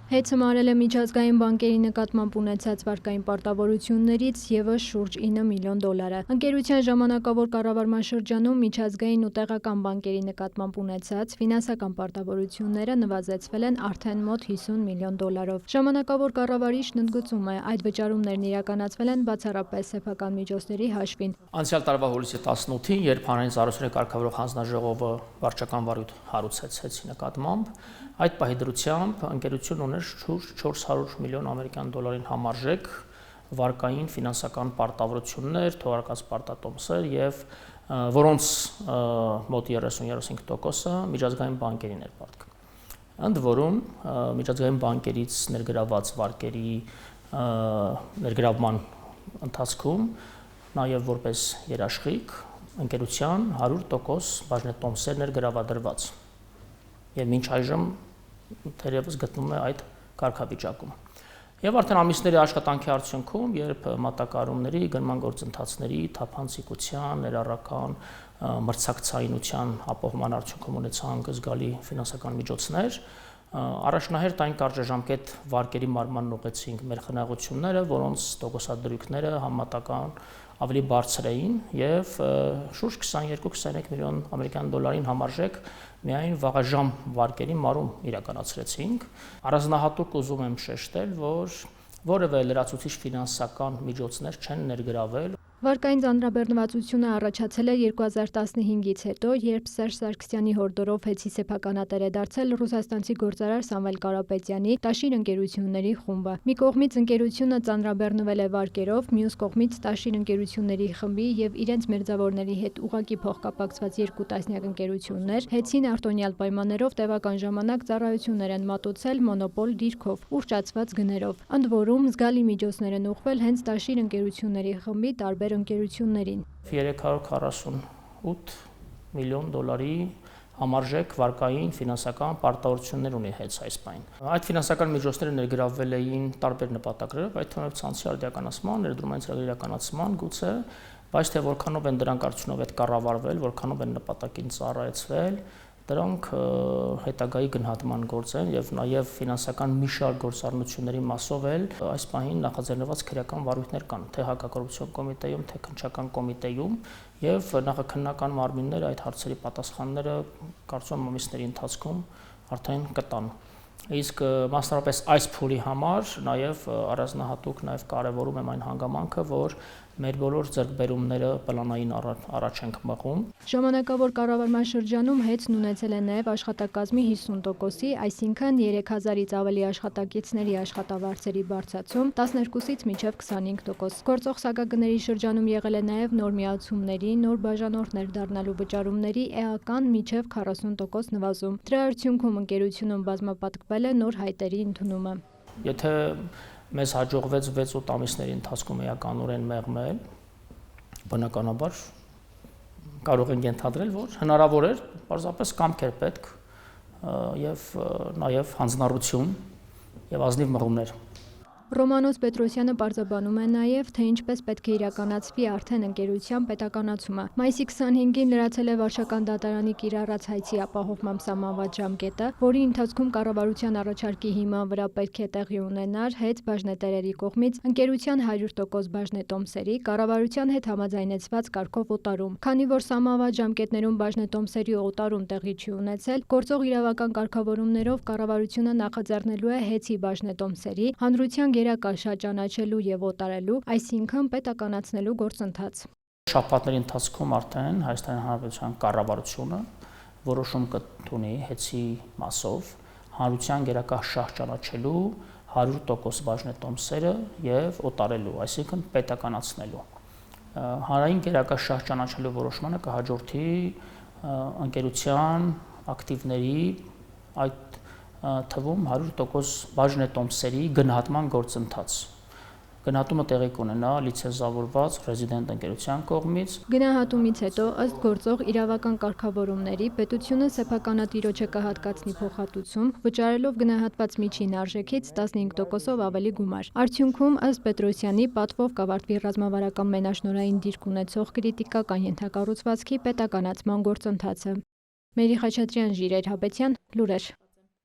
Հեծը մարել է միջազգային բանկերի նկատմամբ ունեցած վարկային պարտավորություններից ևս շուրջ 9 միլիոն դոլարը։ Ընկերության ժամանակավոր կառավարման շրջանում միջազգային ու տեղական բանկերի նկատմամբ ունեցած ֆինանսական պարտավորությունները նվազեցվել են արդեն մոտ 50 միլիոն դոլարով։ Ժամանակավոր կառավարիչն ընդգծում է, այդ վճարումներն իրականացվել են բացառապես սեփական միջոցների հաշվին։ Անցյալ տարվա հուլիսի 18-ին, երբ հանրային ծառայությունների կարգավորող հանձնաժողովը վարչական վարույթ հարուցեց հեծի նկատմամբ, այդ պահի դրությամբ ընկերությունն ուներ շուրջ 400 միլիոն ամերիկյան դոլարին համարժեք վարկային ֆինանսական պարտավորություններ, թողարկած պարտատոմսեր եւ որոնց մոտ 30-35%-ը միջազգային բանկերին էր պատկանում։ Ընդ որում միջազգային բանկերից ներգրաված վարկերի ներգրավման ընթացքում նաև որպես երաշխիք ընկերության 100% բաժնետոմսերն էր գրավադրված եւ մինչ այժմ թերևս գտնվում է այդ կարգավիճակում։ Եվ արդեն ամիսների աշխատանքի արդյունքում, երբ մատակարարումների, գնման գործընթացների, թափանցիկության, ներառական մրցակցայնության ապահովման արդյունքում ունեցանք զգալի ֆինանսական միջոցներ, առաջնահերթ այն կարճաժամկետ վարկերի մարման ուղեցինք մեր խնայողությունները, որոնց տոկոսադրույքները համեմատական ավելի բարձր էին եւ շուրջ 22-23 միլիոն ամերիկյան դոլարին համարժեք միայն վաղաժամ վարկերի մարում իրականացրեցինք։ Առանձնահատուկ ուզում եմ շեշտել, որ որևէ լրացուցիչ ֆինանսական միջոցներ չեն ներգրավել։ Վարկային ծանրաբեռնվածությունը առաջացել է 2015-ից հետո, երբ Սերժ Սարգսյանի հորդորով հեծի սեփականատեր է դարձել ռուսաստանցի գործարար Սամվել Կարապետյանի Տաշիր ընկերությունների խումբը։ Մի կողմից ընկերությունը ծանրաբեռնվել է վարկերով, մյուս կողմից Տաշիր ընկերությունների խմբի եւ իրենց մերձավորների հետ ուղղակի փոխկապակցված երկու տասնյակ ընկերություններ հեծին արտոնյալ պայմաններով տևական ժամանակ ծառայություններ են մատուցել մոնոպոլ դիրքով, ուռճացված գներով։ Ընդ որում զգալի միջոցներ են ուղղվել հենց Տաշիր ընկերությունների խմբի տարբեր ընկերություններին։ 348 միլիոն դոլարի համարժեք վարկային ֆինանսական պարտավորություններ ունի հեծ այս պայն։ Այդ ֆինանսական միջոցները ներգրավվել էին տարբեր նպատակներով, այդ թվում ցանցի արդիականացման, ներդրումային ծրագրերի իրականացման գուցե, բայց թե որքանով են դրանք արդյունավետ կառավարվել, որքանով են նպատակին ծառայեցվել, դրանք հետագայի գնահատման գործ են եւ նաեւ ֆինանսական մի շարք գործառնությունների մասով էլ այս պահին նախաձեռնված քրեական վարույթներ կան, թե հակակոռուպցիոն կոմիտեում, թե քննչական կոմիտեում եւ նախաքննական մարմինները այդ հարցերի պատասխանները կարծում եմ ամիսների ընթացքում արդեն կտան։ Իսկ մասնավորապես այս փուլի համար նաև առանձնահատուկ նաև կարևորում եմ այն հանգամանքը, որ մեր բոլոր ձեռքբերումները պլանային առաջ ենք մղում։ Ժամանակավոր կառավարման շրջանում հեծն ունեցել է նաև աշխատակազմի 50%-ի, այսինքն 3000-ից ավելի աշխատակիցների աշխատավարձերի բարձրացում 12-ից մինչև 25%։ Գործող սակագների շրջանում եղել է նաև նոր միացումների, նոր բաժանորդներ դառնալու վճարումների էական մինչև 40% նվազում։ Դրա արդյունքում ընկերությունում բազմապատկվել է նոր հայտերի ընդունումը։ Եթե մեզ հաջողվեց 6-8 ամիսների ընթացքում էականորեն մեղմել, բնականաբար կարող ենք ենթադրել, որ հնարավոր էր, պարզապես կամք էր պետք եւ նաեւ հանձնառություն եւ ազնիվ մղումներ։ Ռոմանոս Պետրոսյանը պարզաբանում է նաև, թե ինչպես պետք է իրականացվի արդեն ընկերության պետականացումը։ Մայիսի 25-ին լրացել է Վարշական դատարանի կիրառած հայցի ապահովմամբ սահմանված ժամկետը, որի ընթացքում կառավարության առաջարկի հիման վրա պետք է տեղի ունենար հեծ բաժնետերերի կողմից ընկերության 100% բաժնետոմսերի կառավարության հետ համաձայնեցված կարգով օտարում։ Քանի որ սահմանված ժամկետներում բաժնետոմսերի օտարում տեղի չի ունեցել, գործող իրավական կարգավորումներով կառավարությունը նախաձեռնելու է հեծի բաժնետոմսերի հանրության գերակա շրջանաչելու եւ օտարելու, այսինքն պետականացնելու գործընթաց։ Շաբաթների ընթացքում արդեն Հայաստանի Հանրապետության կառավարությունը որոշում կընդունի հեծի մասով հանրության գերակա շրջանաչելու 100% բաժնետոմսերը եւ օտարելու, այսինքն պետականացնելու։ Հանրային գերակա շրջանաչելու որոշմանը կհաջորդի ընկերության ակտիվների այդ թվում 100% բաժնետոմսերի գնահատման գործընթաց։ Գնահատումը տեղի կունենա լիցենզավորված ռեզիդենտ ընկերության կողմից։ Գնահատումից հետո ըստ գործող իրավական կարգավորումների պետությունը սեփականատիրոջը կհատկացնի փոխհատուցում, վճարելով գնահատված միջին արժեքից 15%-ով ավելի գումար։ Արդյունքում ըստ Պետրոսյանի պատվով կավարտվի ռազմավարական մենաշնորհային դիրք ունեցող քրիտիկական ենթակառուցվածքի պետականացման գործընթացը։ Մերի Խաչատրյան, Ժիրայր Հաբեցյան, լուրեր։